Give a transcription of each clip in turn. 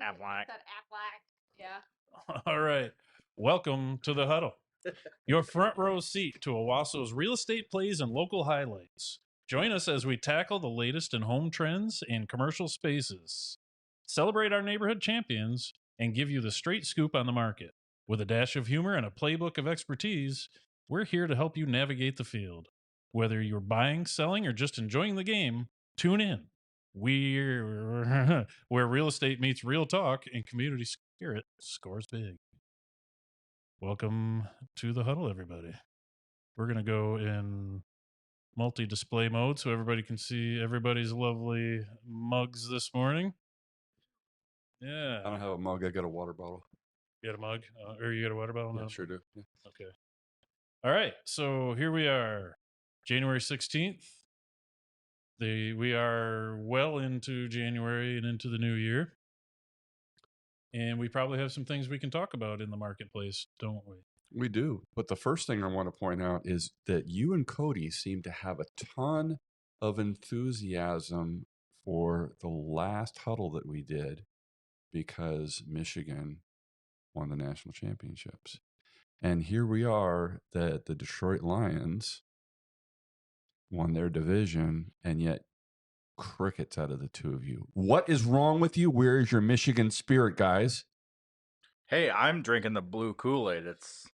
Aflac. Yeah. All right. Welcome to the Huddle, your front row seat to Owosso's real estate plays and local highlights. Join us as we tackle the latest in home trends and commercial spaces, celebrate our neighborhood champions, and give you the straight scoop on the market. With a dash of humor and a playbook of expertise, we're here to help you navigate the field. Whether you're buying, selling, or just enjoying the game, tune in. We're where real estate meets real talk and community spirit scores big. Welcome to the Huddle, everybody. We're going to go in multi-display mode so everybody can see everybody's lovely mugs this morning. Yeah. I don't have a mug. I got a water bottle. You got a mug? Or you got a water bottle? Yeah, No? sure do. Yeah. Okay. All right. So here we are, January 16th. We are well into January and into the new year. And we probably have some things we can talk about in the marketplace, don't we? We do. But the first thing I want to point out is that you and Cody seem to have a ton of enthusiasm for the last huddle that we did because Michigan won the national championships. And here we are, that the Detroit Lions won their division, and yet crickets out of the two of you. What is wrong with you? Where is your Michigan spirit, guys? Hey, I'm drinking the blue Kool-Aid. It's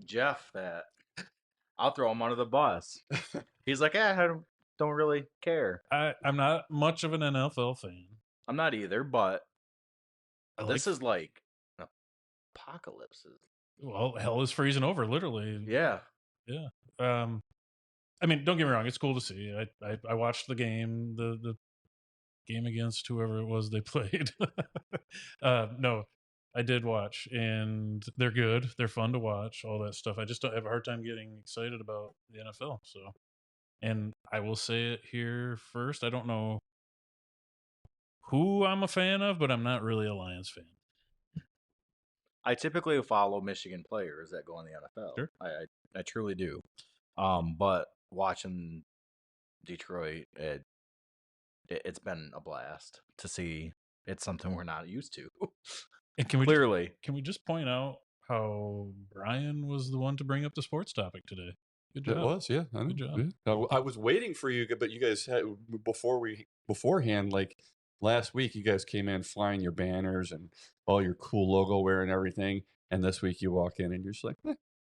Jeff that I'll throw him under the bus. He's like, I don't really care. I'm not much of an NFL fan. I'm not either, but this like, is like an apocalypse. Well, hell is freezing over, literally. Yeah. Yeah. I mean, don't get me wrong. It's cool to see. I watched the game, the game against whoever it was they played. No, I did watch, and they're good. They're fun to watch, all that stuff. I just don't have a hard time getting excited about the NFL. So, and I will say it here first. I don't know who I'm a fan of, but I'm not really a Lions fan. I typically follow Michigan players that go in the NFL. Sure. I truly do. But watching Detroit, it's been a blast to see. It's something we're not used to. And can we just point out how Brian was the one to bring up the sports topic today? Good job. It was, yeah. Good job. Yeah. I was waiting for you, but you guys had beforehand, like last week, you guys came in flying your banners and all your cool logo wear and everything. And this week you walk in and you're just like,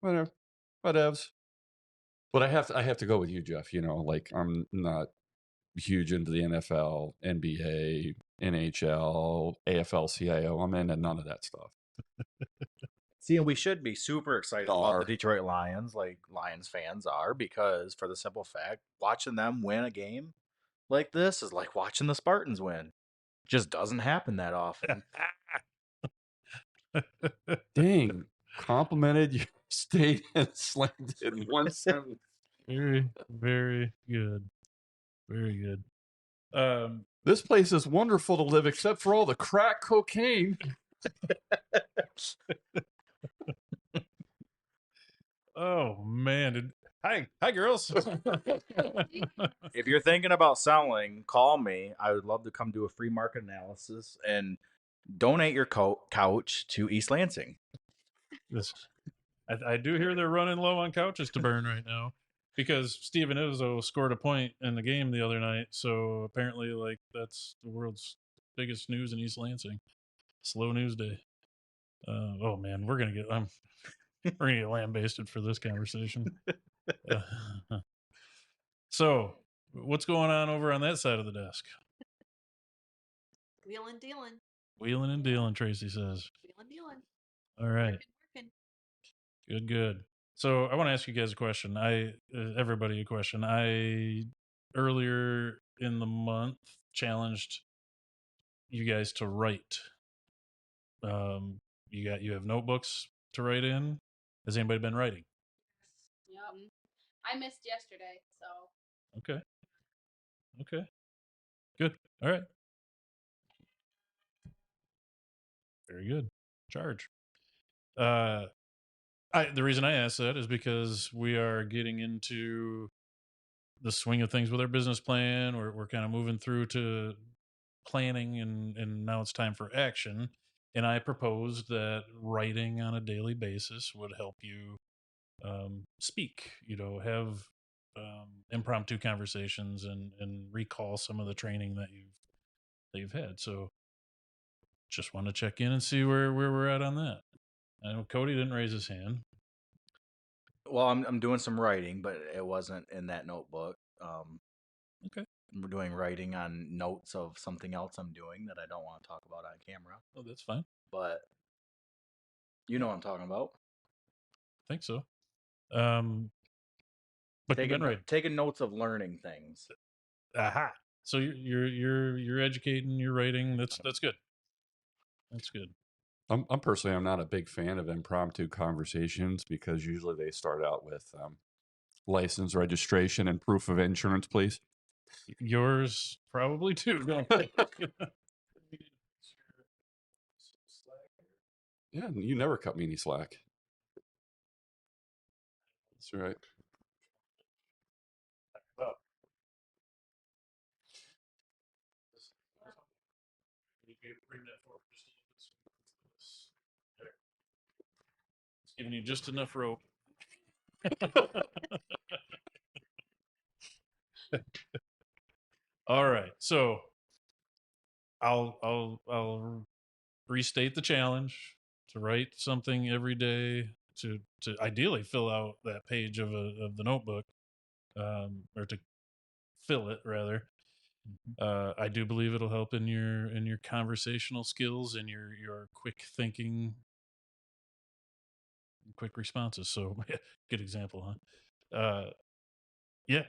whatever, whatevs. But I have to go with you, Jeff. You know, like I'm not huge into the NFL, NBA, NHL, AFL, CIO. I'm into none of that stuff. See, and we should be super excited about the Detroit Lions, like Lions fans are, because for the simple fact, watching them win a game like this is like watching the Spartans win. Just doesn't happen that often. Dang, complimented your state and slammed it in one sentence. Very, very good. Very good. This place is wonderful to live, except for all the crack cocaine. Oh man! Hi, girls. If you're thinking about selling, call me. I would love to come do a free market analysis and donate your couch to East Lansing. I do hear they're running low on couches to burn right now because Steven Izzo scored a point in the game the other night. So apparently, like that's the world's biggest news in East Lansing. Slow news day. Oh man, we're gonna get lambasted for this conversation. So, what's going on over on that side of the desk? Wheeling, dealing. Wheeling and dealing, Tracy says. Wheeling, dealing. All right. Working. Good. So I want to ask you guys a question. Everybody a question. I earlier in the month challenged you guys to write. You have notebooks to write in. Has anybody been writing? Yep. I missed yesterday, so. Okay. Good. All right. Very good. Charge. The reason I asked that is because we are getting into the swing of things with our business plan. We're kind of moving through to planning, and now it's time for action. And I proposed that writing on a daily basis would help you speak, have impromptu conversations and recall some of the training that you've had. So just want to check in and see where we're at on that. I know Cody didn't raise his hand. Well, I'm doing some writing, but it wasn't in that notebook. Okay. We're doing writing on notes of something else I'm doing that I don't want to talk about on camera. Oh, that's fine. But you know what I'm talking about. I think so. But you've been right. Taking notes of learning things. Aha. So you're educating, you're writing. That's good. That's good. I'm personally, I'm not a big fan of impromptu conversations because usually they start out with license, registration, and proof of insurance, please. Yours probably too. Yeah, you never cut me any slack. That's right. It's giving you just enough rope. All right, so I'll restate the challenge to write something every day to ideally fill out that page of the notebook, or to fill it rather. I do believe it'll help in your conversational skills and your quick thinking, quick responses. So good example, huh? Yeah.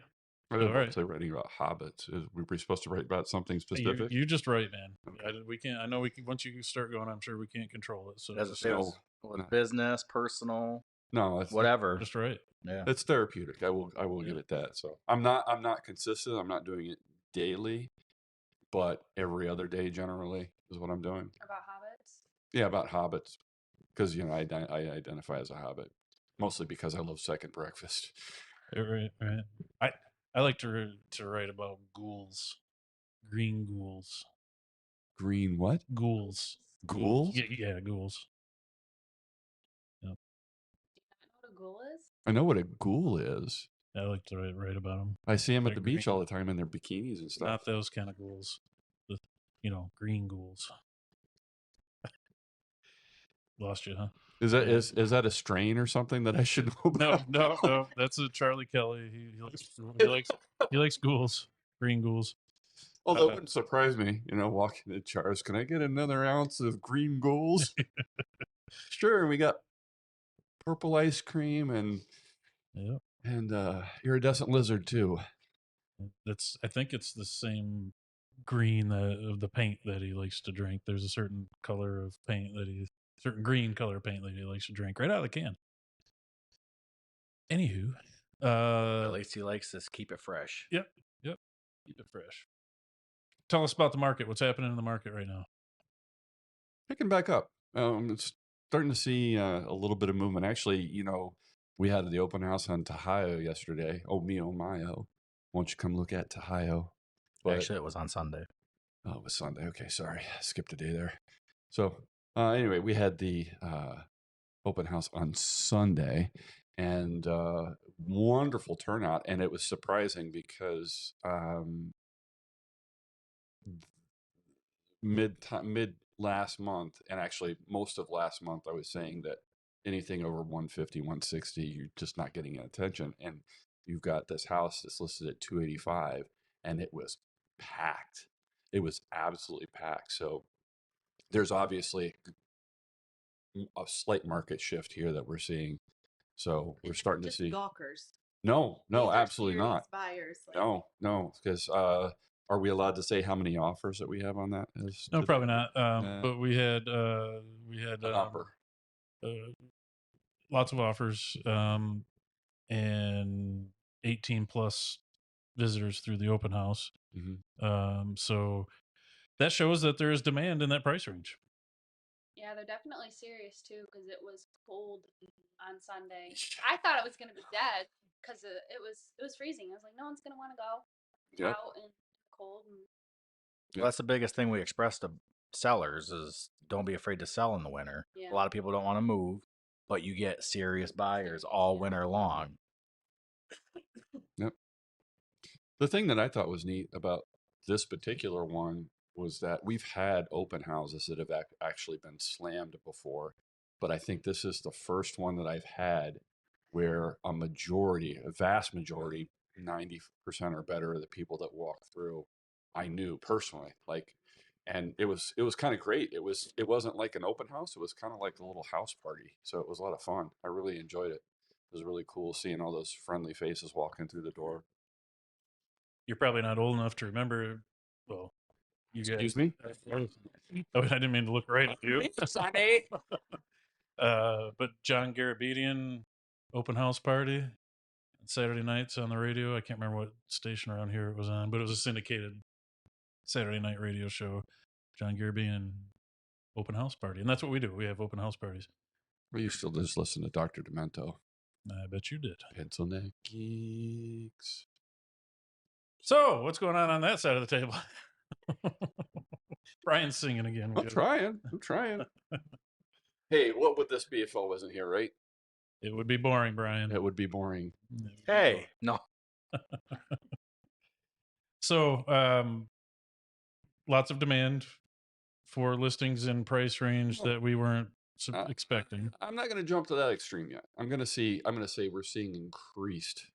I didn't All want right. to say writing about hobbits. We were supposed to write about something specific. You just write, man. Okay. We can't. I know we can. Once you start going, I'm sure we can't control it. So As I say, No. with business, personal, No, it's whatever. just write. Yeah. It's therapeutic. I will give it that. So I'm not consistent. I'm not doing it daily, but every other day generally is what I'm doing. About hobbits? Yeah, about hobbits, because I identify as a hobbit, mostly because I love second breakfast. Right. I like to write about ghouls, green ghouls. Green what? Ghouls. Ghouls? Yeah, ghouls. Yep. Do you not know what a ghoul is? I know what a ghoul is. I like to write about them. I see them They're at the beach green. all the time in their bikinis and stuff. Not those kind of ghouls. The green ghouls. Lost you, huh? Is that a strain or something that I should know about? No. That's a Charlie Kelly. He likes ghouls, green ghouls. Although it wouldn't surprise me, walking to Charles, can I get another ounce of green ghouls? Sure, we got purple ice cream and iridescent lizard too. I think it's the same green of the paint that he likes to drink. There's a certain color of paint certain green color paint that he likes to drink right out of the can. Anywho, At least he likes to keep it fresh. Yep. Keep it fresh. Tell us about the market. What's happening in the market right now? Picking back up. It's starting to see a little bit of movement. Actually, we had the open house on Tahio yesterday. Oh, me, oh, my, oh. Won't you come look at Tahio? Actually, it was on Sunday. Oh, it was Sunday. Okay, sorry. Skipped a day there. So anyway, we had the open house on Sunday, and wonderful turnout. And it was surprising because mid last month, and actually most of last month, I was saying that anything over 150, 160, you're just not getting attention. And you've got this house that's listed at 285, and it was packed. It was absolutely packed. So there's obviously a slight market shift here that we're seeing. So we're starting to see gawkers. No, These are absolutely serious not. Buyers. No, because are we allowed to say how many offers that we have on that? No, probably not. But we had an offer. Lots of offers, and 18 plus visitors through the open house. Mm-hmm. So that shows that there is demand in that price range. Yeah, they're definitely serious too because it was cold on Sunday. I thought it was going to be dead because it was freezing. I was like, no one's gonna want to go Yep. out in cold. And Well, that's the biggest thing we express to sellers is don't be afraid to sell in the winter. Yeah. A lot of people don't want to move, but you get serious buyers all winter long. Yep. The thing that I thought was neat about this particular one was that we've had open houses that have actually been slammed before, but I think this is the first one that I've had where a vast majority, 90% or better of the people that walked through, I knew personally. And it was kind of great. It wasn't like an open house. It was kind of like a little house party. So it was a lot of fun. I really enjoyed it. It was really cool seeing all those friendly faces walking through the door. You're probably not old enough to remember. Well, you guys. Excuse me? I didn't mean to look right at you. Sorry. But John Garabedian open house party Saturday nights on the radio. I can't remember what station around here it was on, but it was a syndicated Saturday night radio show. John Garabedian open house party, and that's what we do. We have open house parties. We used to just listen to Dr. Demento. I bet you did. Pencil neck geeks. So, what's going on that side of the table? Brian's singing again. I'm trying. Hey, what would this be if I wasn't here, right? It would be boring, Brian. It would be boring. Hey, no. So, lots of demand for listings in price range that we weren't expecting. I'm not going to jump to that extreme yet. I'm going to say we're seeing increased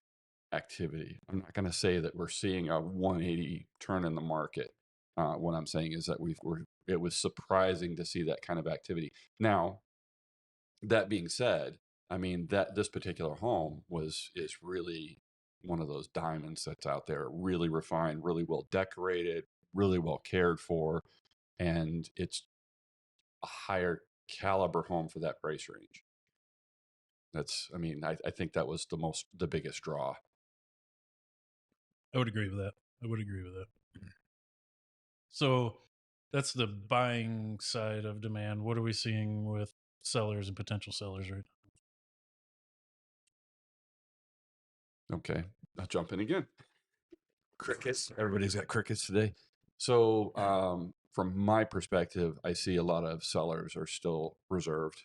activity. I'm not going to say that we're seeing a 180 turn in the market. What I'm saying is that it was surprising to see that kind of activity. Now, that being said, I mean that this particular home is really one of those diamonds that's out there, really refined, really well decorated, really well cared for, and it's a higher caliber home for that price range. I think that was the biggest draw. I would agree with that. So that's the buying side of demand. What are we seeing with sellers and potential sellers right now? Okay, I'll jump in again. Crickets. Everybody's got crickets today. So from my perspective, I see a lot of sellers are still reserved.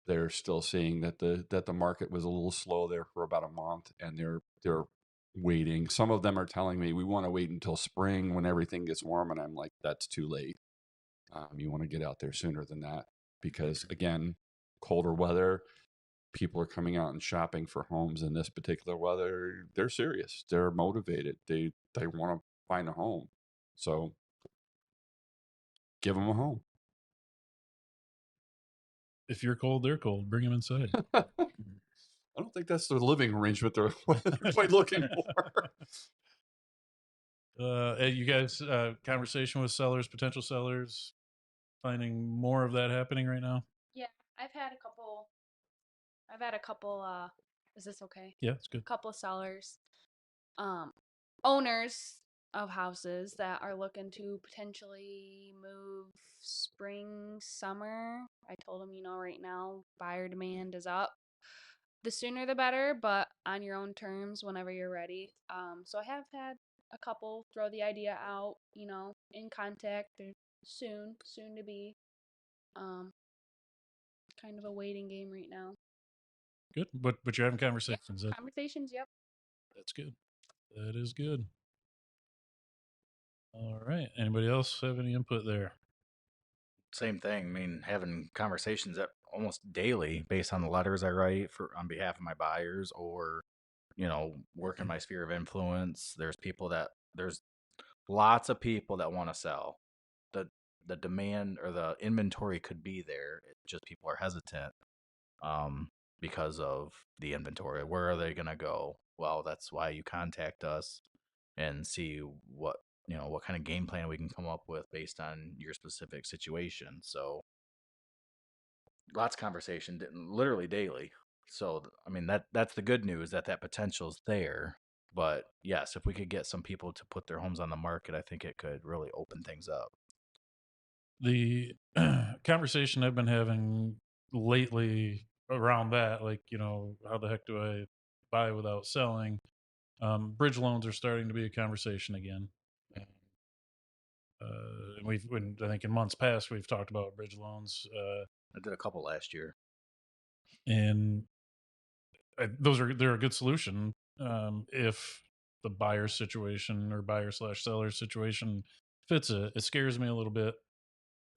They're still seeing that the market was a little slow there for about a month, and they're waiting. Some of them are telling me we want to wait until spring when everything gets warm, and I'm like, that's too late. You want to get out there sooner than that because, again, colder weather, people are coming out and shopping for homes in this particular weather. They're serious. They're motivated. They want to find a home. So give them a home. If you're cold, they're cold. Bring them inside. I don't think that's the living arrangement they're quite looking for. You guys, conversation with sellers, potential sellers, finding more of that happening right now? Yeah, I've had a couple. Is this okay? Yeah, it's good. A couple of sellers, owners of houses that are looking to potentially move spring, summer. I told them, right now buyer demand is up. The sooner the better, but on your own terms whenever you're ready. So I have had a couple throw the idea out, in contact. They're soon to be. Kind of a waiting game right now. Good, but you're having conversations. Yep. Conversations, yep. That's good. That is good. All right. Anybody else have any input there? Same thing. I mean, having conversations that almost daily based on the letters I write on behalf of my buyers, or work in my sphere of influence. There's lots of people that want to sell. The demand or the inventory could be there. It's just people are hesitant because of the inventory. Where are they going to go? Well, that's why you contact us and see what kind of game plan we can come up with based on your specific situation. So lots of conversation, literally daily. So, I mean, that's the good news, that potential's there. But yes, if we could get some people to put their homes on the market, I think it could really open things up. The conversation I've been having lately around that, like, how the heck do I buy without selling. Bridge loans are starting to be a conversation again. And I think in months past we've talked about bridge loans, I did a couple last year. and they're a good solution if the buyer situation or buyer/seller situation fits it. It scares me a little bit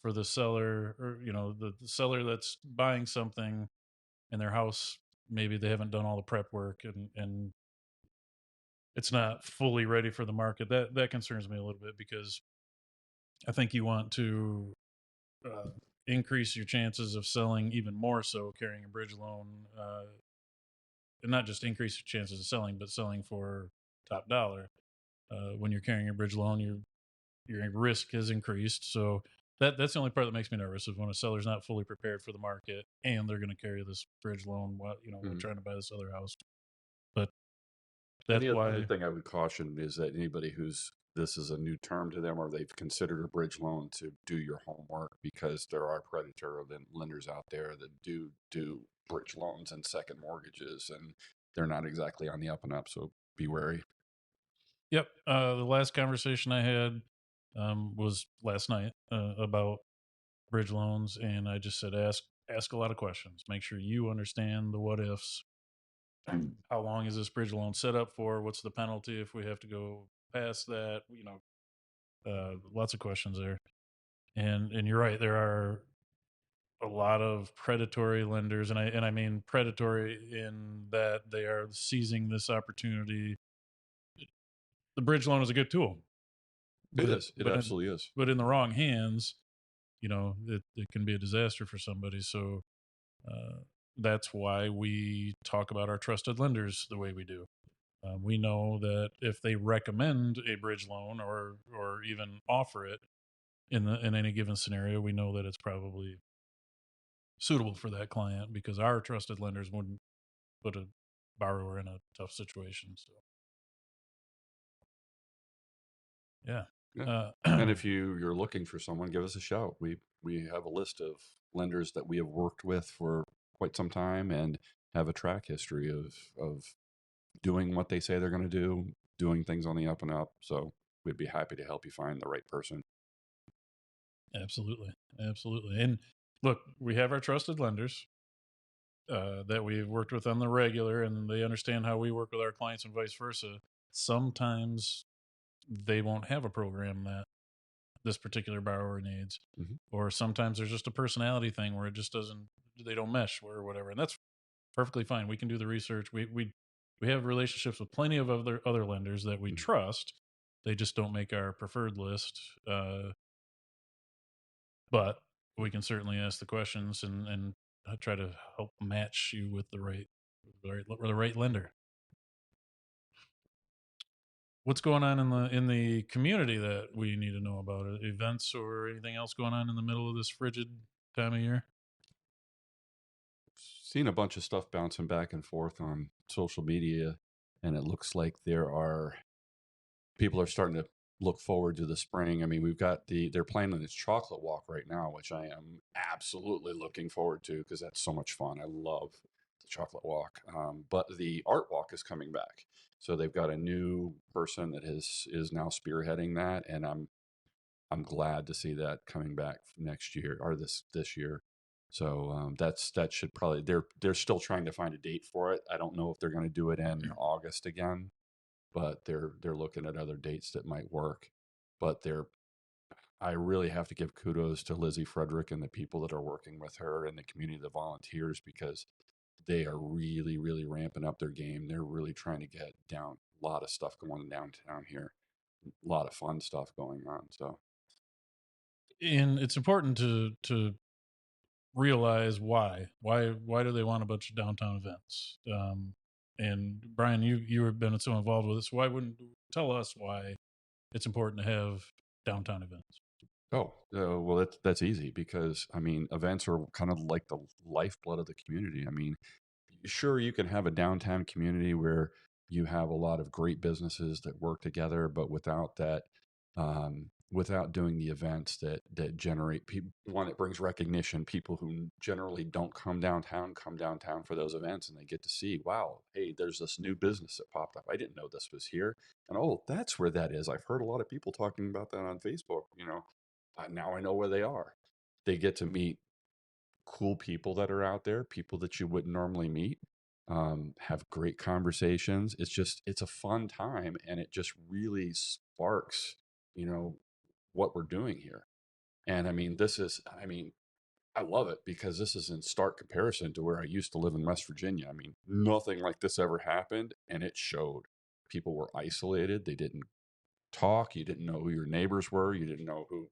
for the seller, or the seller that's buying something in their house. Maybe they haven't done all the prep work, and it's not fully ready for the market. That concerns me a little bit, because I think you want to increase your chances of selling even more so carrying a bridge loan, and not just increase your chances of selling, but selling for top dollar. When you're carrying a bridge loan, your risk has increased. So that's the only part that makes me nervous, is when a seller's not fully prepared for the market and they're going to carry this bridge loan while while trying to buy this other house. But And that's the other why. thing I would caution is that anybody this is a new term to them, or they've considered a bridge loan, to do your homework, because there are predatory lenders out there that do bridge loans and second mortgages, and they're not exactly on the up and up. So be wary. Yep. The last conversation I had was last night about bridge loans, and I just said ask a lot of questions. Make sure you understand the what ifs. How long is this bridge loan set up for? What's the penalty if we have to go past that? Lots of questions there. And you're right. There are a lot of predatory lenders, and I mean predatory in that they are seizing this opportunity. The bridge loan is a good tool. It is. It But absolutely is. But in the wrong hands, it can be a disaster for somebody. So that's why we talk about our trusted lenders the way we do. We know that if they recommend a bridge loan, or even offer it in any given scenario, we know that it's probably suitable for that client, because our trusted lenders wouldn't put a borrower in a tough situation. So yeah. Yeah. And if you're looking for someone, give us a shout. We have a list of lenders that we have worked with for quite some time and have a track history of doing what they say they're going to do, doing things on the up and up. So we'd be happy to help you find the right person. Absolutely. And look, we have our trusted lenders that we've worked with on the regular, and they understand how we work with our clients and vice versa. Sometimes they won't have a program that this particular borrower needs, or sometimes there's just a personality thing where it just they don't mesh or whatever, and that's perfectly fine. We can do the research. We have relationships with plenty of other lenders that we trust. They just don't make our preferred list, but we can certainly ask the questions and try to help match you with the right lender. What's going on in the community that we need to know about? Events or anything else going on in the middle of this frigid time of year? Seen a bunch of stuff bouncing back and forth on social media, and it looks like people are starting to look forward to the spring. I mean, they're planning this chocolate walk right now, which I am absolutely looking forward to, because that's so much fun. I love the chocolate walk. But the art walk is coming back. So they've got a new person that is now spearheading that, and I'm glad to see that coming back next year, or this year. So that should probably, they're still trying to find a date for it. I don't know if they're going to do it in August again, but they're looking at other dates that might work. But I really have to give kudos to Lizzie Frederick and the people that are working with her and the community, the volunteers, because they are really, really ramping up their game. They're really trying to get down a lot of stuff going downtown here, a lot of fun stuff going on. So, And it's important to realize why do they want a bunch of downtown events. And Brian, you have been so involved with this. Why wouldn't tell us why it's important to have downtown events? oh, well, that's easy, because I mean, events are kind of like the lifeblood of the community. I mean, sure, you can have a downtown community where you have a lot of great businesses that work together, but without that without doing the events that generate people. One, it brings recognition. People who generally don't come downtown for those events, and they get to see, wow, hey, there's this new business that popped up. I didn't know this was here, and oh, that's where that is. I've heard a lot of people talking about that on Facebook. Now I know where they are. They get to meet cool people that are out there, people that you wouldn't normally meet. Have great conversations. It's a fun time, and it just really sparks, what we're doing here. And I love it because this is in stark comparison to where I used to live in West Virginia. I mean, nothing like this ever happened, and it showed. People were isolated. They didn't talk. You didn't know who your neighbors were. You didn't know who,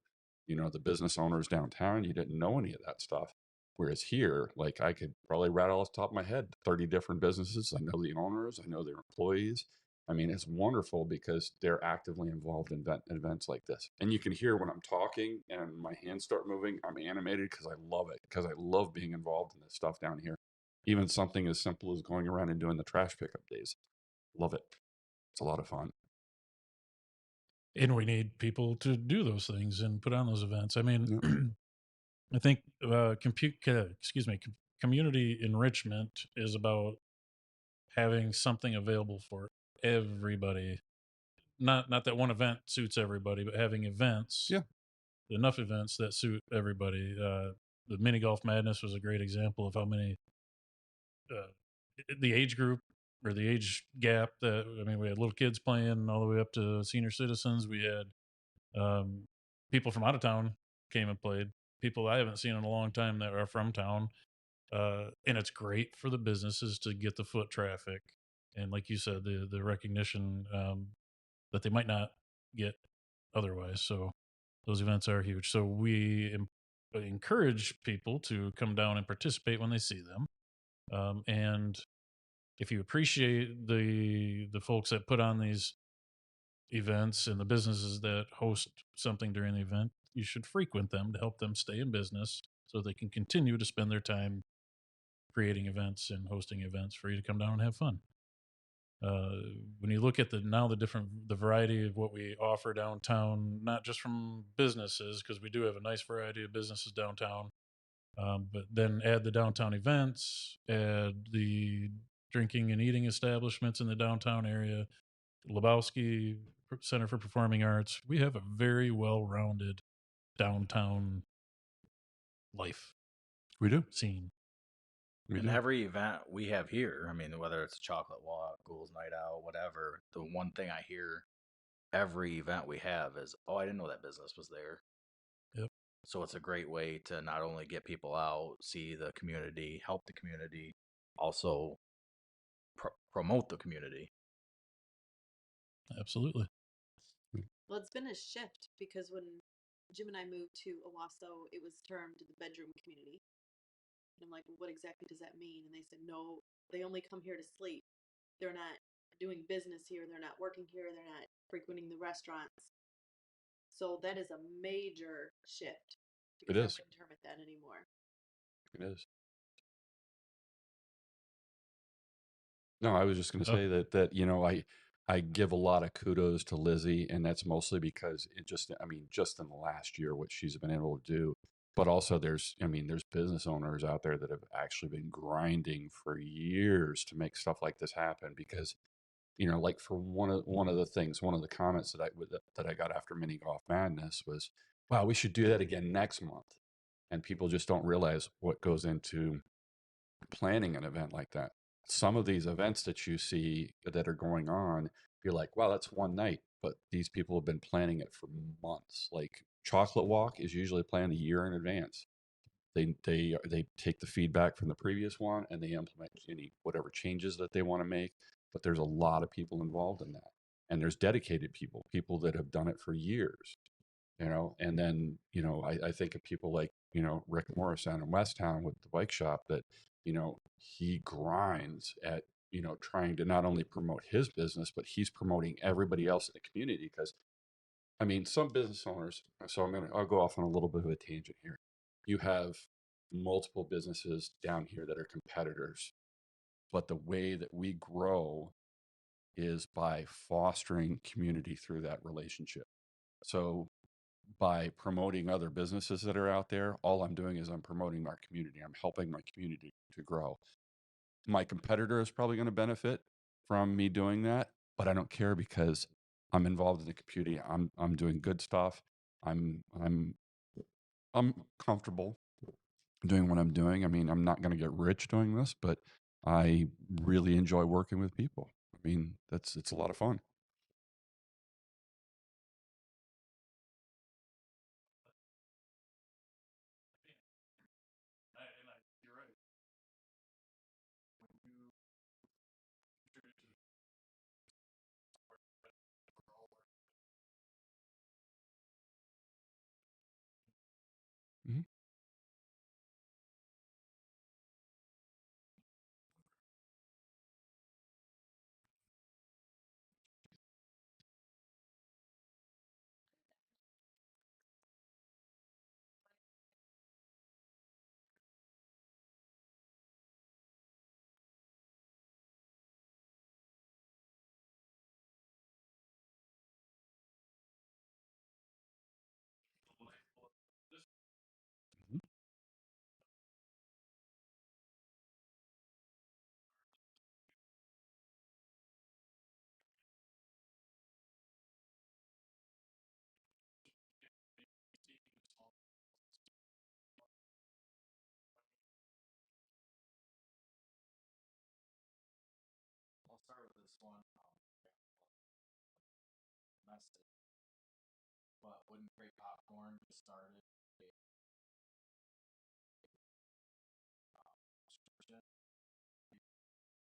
the business owners downtown. You didn't know any of that stuff. Whereas here, like, I could probably rattle off the top of my head 30 different businesses. I know the owners. I know their employees. I mean, it's wonderful because they're actively involved in events like this. And you can hear when I'm talking and my hands start moving, I'm animated because I love it, because I love being involved in this stuff down here. Even something as simple as going around and doing the trash pickup days. Love it. It's a lot of fun. And we need people to do those things and put on those events. I mean, I think community enrichment is about having something available for everybody. Not that one event suits everybody, but having events, Yeah. enough events that suit everybody. The mini golf madness was a great example of how many the age group or the age gap that, I mean, we had little kids playing all the way up to senior citizens. We had people from out of town came and played, people I haven't seen in a long time that are from town. And it's great for the businesses to get the foot traffic. And like you said, the recognition that they might not get otherwise. So those events are huge. So we encourage people to come down and participate when they see them. And if you appreciate the folks that put on these events and the businesses that host something during the event, you should frequent them to help them stay in business so they can continue to spend their time creating events and hosting events for you to come down and have fun. When you look at the variety of what we offer downtown, not just from businesses, because we do have a nice variety of businesses downtown, but then add the downtown events, add the drinking and eating establishments in the downtown area, Lebowski Center for Performing Arts. We have a very well-rounded downtown life We do. scene. We And do. every event we have here, I mean, whether it's a chocolate walk, ghouls night out, whatever, the one thing I hear every event we have is, oh, I didn't know that business was there. Yep. So it's a great way to not only get people out, see the community, help the community, also promote the community. Absolutely. Well, it's been a shift because when Jim and I moved to Owosso, it was termed the bedroom community. And I'm like, well, what exactly does that mean? And they said, no, they only come here to sleep. They're not doing business here. They're not working here. They're not frequenting the restaurants. So that is a major shift. It I is. wouldn't term it that anymore. It is. No, I was just going to say that I give a lot of kudos to Lizzie, and that's mostly because just in the last year, what she's been able to do. But also there's business owners out there that have actually been grinding for years to make stuff like this happen because, like for one of the comments that I got after Mini Golf Madness was, wow, we should do that again next month. And people just don't realize what goes into planning an event like that. Some of these events that you see that are going on, you're like, wow, that's one night. But these people have been planning it for months. Like Chocolate Walk is usually planned a year in advance. They take the feedback from the previous one and they implement whatever changes that they want to make. But there's a lot of people involved in that. And there's dedicated people that have done it for years. And then, I think of people like, Rick Morris down in Westtown with the bike shop that, he grinds at, trying to not only promote his business, but he's promoting everybody else in the community. Because, some business owners, so I'll go off on a little bit of a tangent here. You have multiple businesses down here that are competitors, but the way that we grow is by fostering community through that relationship. So by promoting other businesses that are out there. All I'm doing is I'm promoting our community. I'm helping my community to grow. My competitor is probably going to benefit from me doing that, but I don't care because I'm involved in the community. I'm doing good stuff. I'm comfortable doing what I'm doing. I mean, I'm not going to get rich doing this, but I really enjoy working with people. I mean, it's a lot of fun. You're right. When you contribute Mhm. Mhm. I'll start with this one. Message. But when Great Popcorn just started a subscription,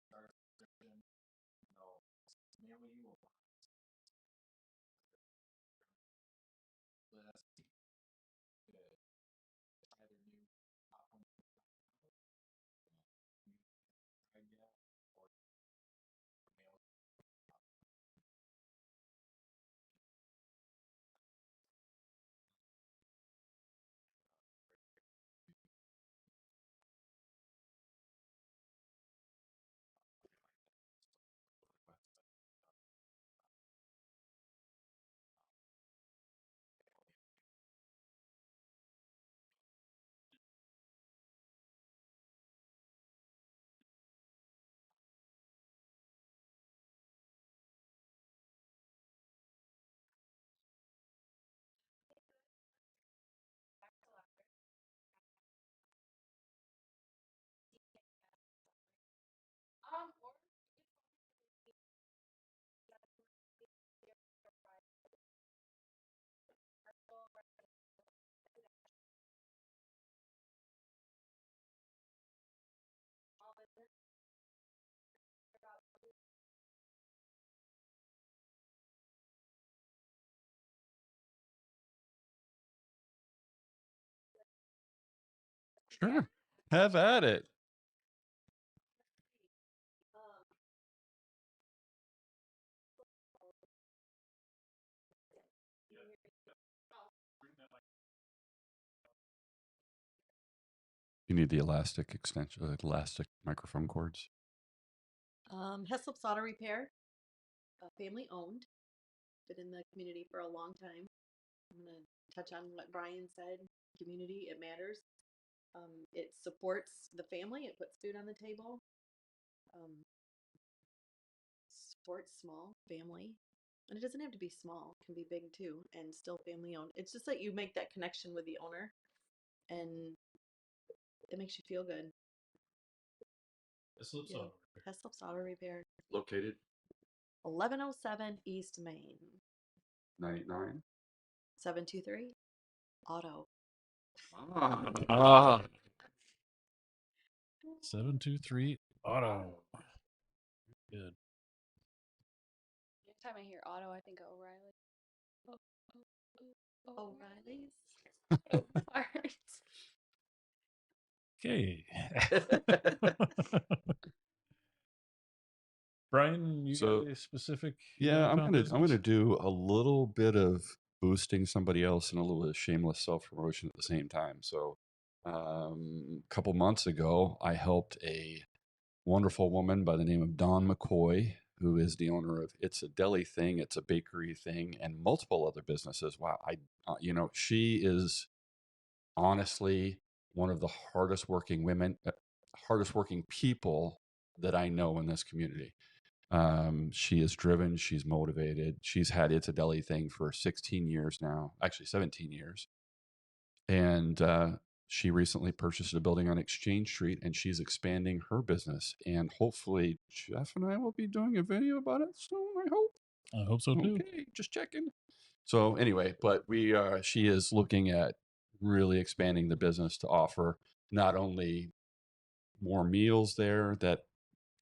start a subscription, so mainly you will that's good. Either new popcorn idea or mail. Sure. Have at it. You need the elastic extension, elastic microphone cords. Heslop's Auto Repair, family owned, been in the community for a long time. I'm going to touch on what Brian said. Community, it matters. It supports the family. It puts food on the table. Supports small family. And it doesn't have to be small. It can be big too and still family owned. It's just that you make that connection with the owner and it makes you feel good. Heslop's Auto Repair. Located 1107 East Main. 99. 723 Auto. 723 Auto. Good. Anytime I hear auto, I think of O'Reilly. O'Reilly's. Parts. Okay. Brian, you So, got a specific yeah, I'm downtown gonna business? do a little bit of boosting somebody else and a little bit of shameless self promotion at the same time. So, a couple months ago, I helped a wonderful woman by the name of Dawn McCoy who is the owner of It's a Deli Thing, It's a Bakery Thing, and multiple other businesses. Wow, she is honestly one of the hardest working hardest working people that I know in this community. She is driven, she's motivated. She's had It's a Deli Thing for 16 years now, actually 17 years. And she recently purchased a building on Exchange Street, and she's expanding her business. And hopefully Jeff and I will be doing a video about it soon, I hope. I hope so too. Okay, just checking. So anyway, but she is looking at really expanding the business to offer not only more meals there, that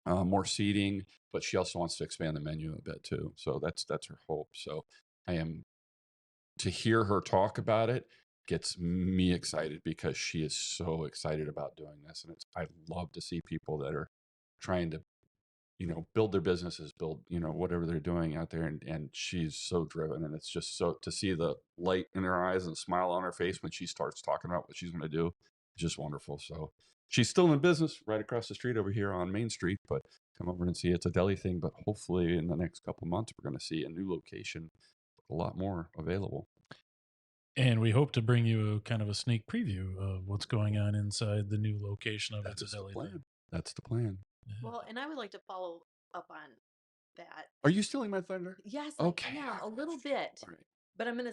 more seating, but she also wants to expand the menu a bit too. So that's her hope. So to hear her talk about it gets me excited, because she is so excited about doing this. And I love to see people that are trying to, build their businesses, build, whatever they're doing out there. And she's so driven, and it's just so to see the light in her eyes and smile on her face when she starts talking about what she's going to do. It's just wonderful. So she's still in business right across the street over here on Main Street, but come over and see It's a Deli Thing. But hopefully in the next couple months, we're going to see a new location, a lot more available. And we hope to bring you kind of a sneak preview of what's going on inside the new location of It's a Deli Thing. That's the plan. Well, and I would like to follow up on that. Are you stealing my thunder? Yes, Okay. I am a little bit. All right. But I'm gonna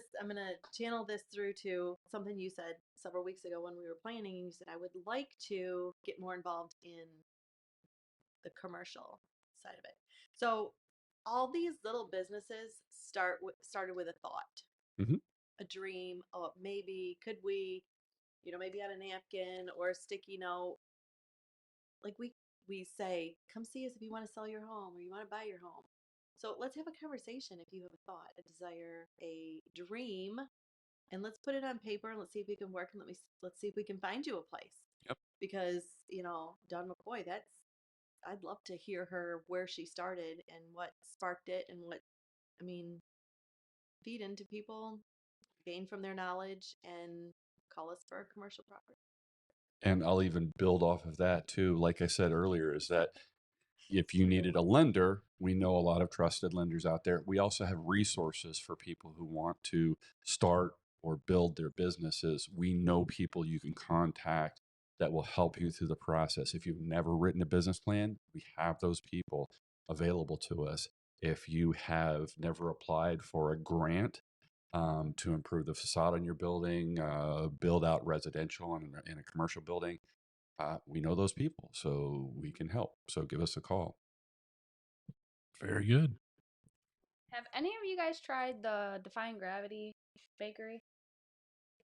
channel this through to something you said several weeks ago when we were planning. You said I would like to get more involved in the commercial side of it. So all these little businesses started with a thought, a dream. Oh, maybe could we, maybe on a napkin or a sticky note, like we say, come see us if you want to sell your home or you want to buy your home. So let's have a conversation if you have a thought, a desire, a dream, and let's put it on paper and let's see if we can work, and let's see if we can find you a place. Yep. Because, Dawn McCoy, I'd love to hear her where she started and what sparked it and feed into people, gain from their knowledge, and call us for a commercial property. And I'll even build off of that too. Like I said earlier, is that if you needed a lender, we know a lot of trusted lenders out there. We also have resources for people who want to start or build their businesses. We know people you can contact that will help you through the process. If you've never written a business plan, we have those people available to us. If you have never applied for a grant to improve the facade on your building, build out residential in a commercial building, we know those people, so we can help. So give us a call. Very good. Have any of you guys tried the Defying Gravity bakery?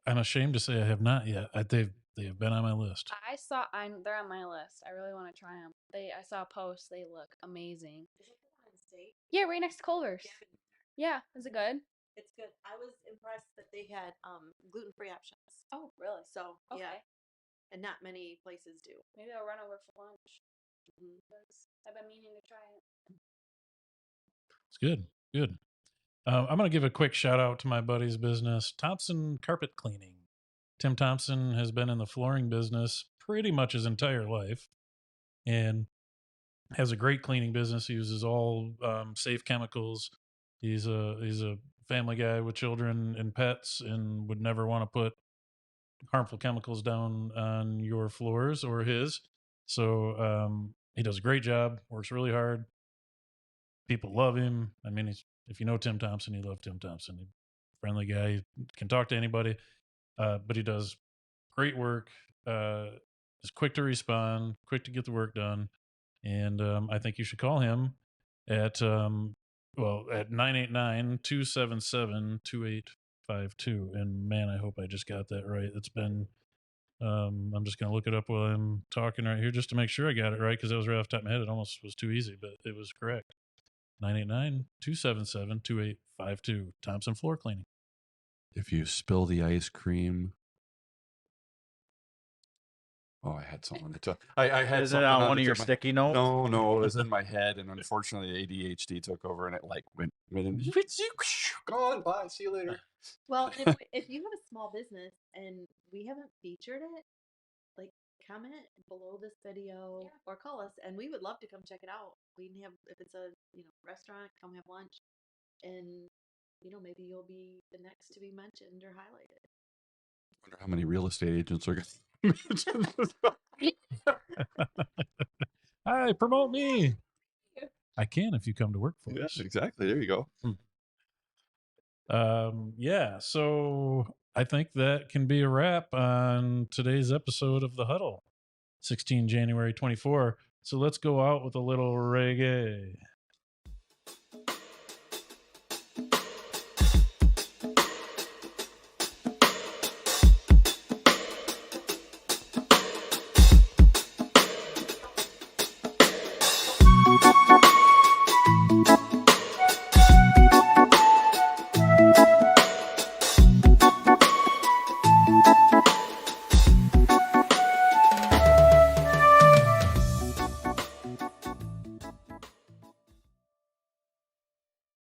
I'm ashamed to say I have not yet. They have been on my list. They're on my list. I really want to try them. I saw a post. They look amazing. Is it the one in state? Yeah, right next to Culver's. Yeah, is it good? It's good. I was impressed that they had gluten-free options. Oh, really? So Okay. yeah, and not many places do. Maybe I'll run over for lunch. Mm-hmm. I've been meaning to try it. It's good. Good. I'm going to give a quick shout out to my buddy's business, Thompson Carpet Cleaning. Tim Thompson has been in the flooring business pretty much his entire life and has a great cleaning business. He uses all safe chemicals. He's a family guy with children and pets and would never want to put harmful chemicals down on your floors or his. So he does a great job, works really hard. People love him. I mean, if you know Tim Thompson, you love Tim Thompson. He's a friendly guy, he can talk to anybody, but he does great work. Is quick to respond, quick to get the work done. And I think you should call him at 989-277-2852. And man, I hope I just got that right. It's been, I'm just going to look it up while I'm talking right here just to make sure I got it right, because that was right off the top of my head. It almost was too easy, but it was correct. 989-277-2852. Thompson Floor Cleaning. If you spill the ice cream. Oh, I had something to tell. I had Is it something on the one of your tip sticky notes? No, it was in my head, and unfortunately, ADHD took over, and it went in. Gone. Bye. See you later. Well, if you have a small business and we haven't featured it, comment below this video or call us, and we would love to come check it out. We can have, if it's a restaurant, come have lunch, and maybe you'll be the next to be mentioned or highlighted. I wonder how many real estate agents are going to mention this. Hi, promote me. I can if you come to work for Yeah, us. exactly. There you go. Yeah, so I think that can be a wrap on today's episode of The Huddle, 16 January 24. So let's go out with a little reggae.